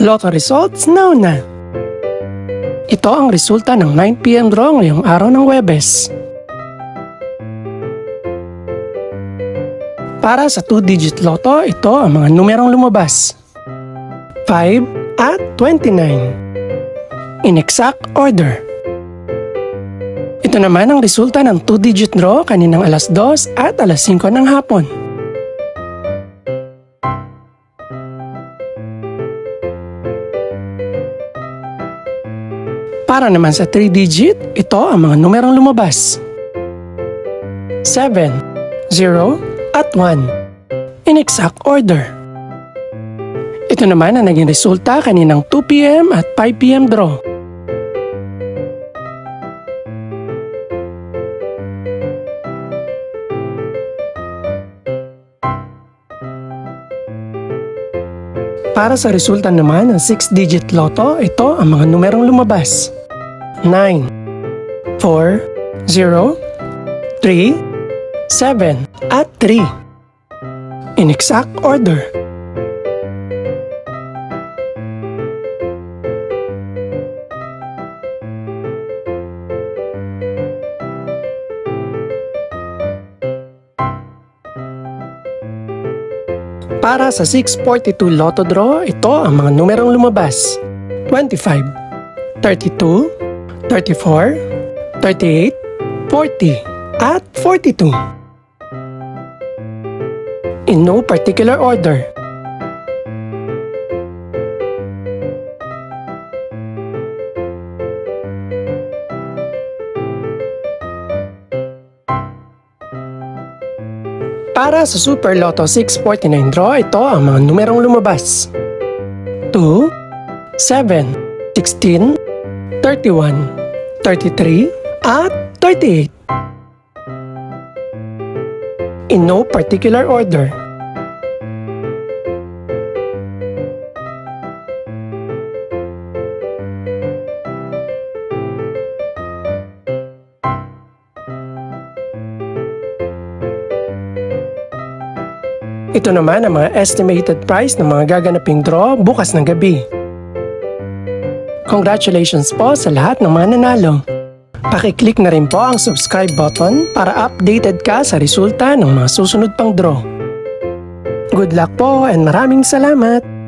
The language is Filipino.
Lotto results now na! Ito ang resulta ng 9 PM draw ngayong araw ng Huwebes. Para sa 2-digit lotto, ito ang mga numerong lumabas. 5 at 29. In exact order. Ito naman ang resulta ng 2-digit draw kaninang alas 2 at alas 5 ng hapon. Para naman sa 3-digit, ito ang mga numerong lumabas. 7, 0, at 1. In exact order. Ito naman ang naging resulta kaninang 2 PM at 5 PM draw. Para sa resulta naman ng 6-digit lotto, ito ang mga numerong lumabas. 9, 4, 0, 3, 7, at 3. In exact order. Para sa 642 Lotto Draw, ito ang mga numerong lumabas. 25, 32, 34, 38, 40, at 42. In no particular order. Para sa Super Lotto 649 draw, ito ang mga numerong lumabas. 2, 7, 16, 31, 33, at 38. In no particular order. Ito naman ang mga estimated price ng mga gaganaping draw bukas ng gabi. Congratulations po sa lahat ng mga nanalo. Pakiclick na rin po ang subscribe button para updated ka sa resulta ng mga susunod pang draw. Good luck po and maraming salamat!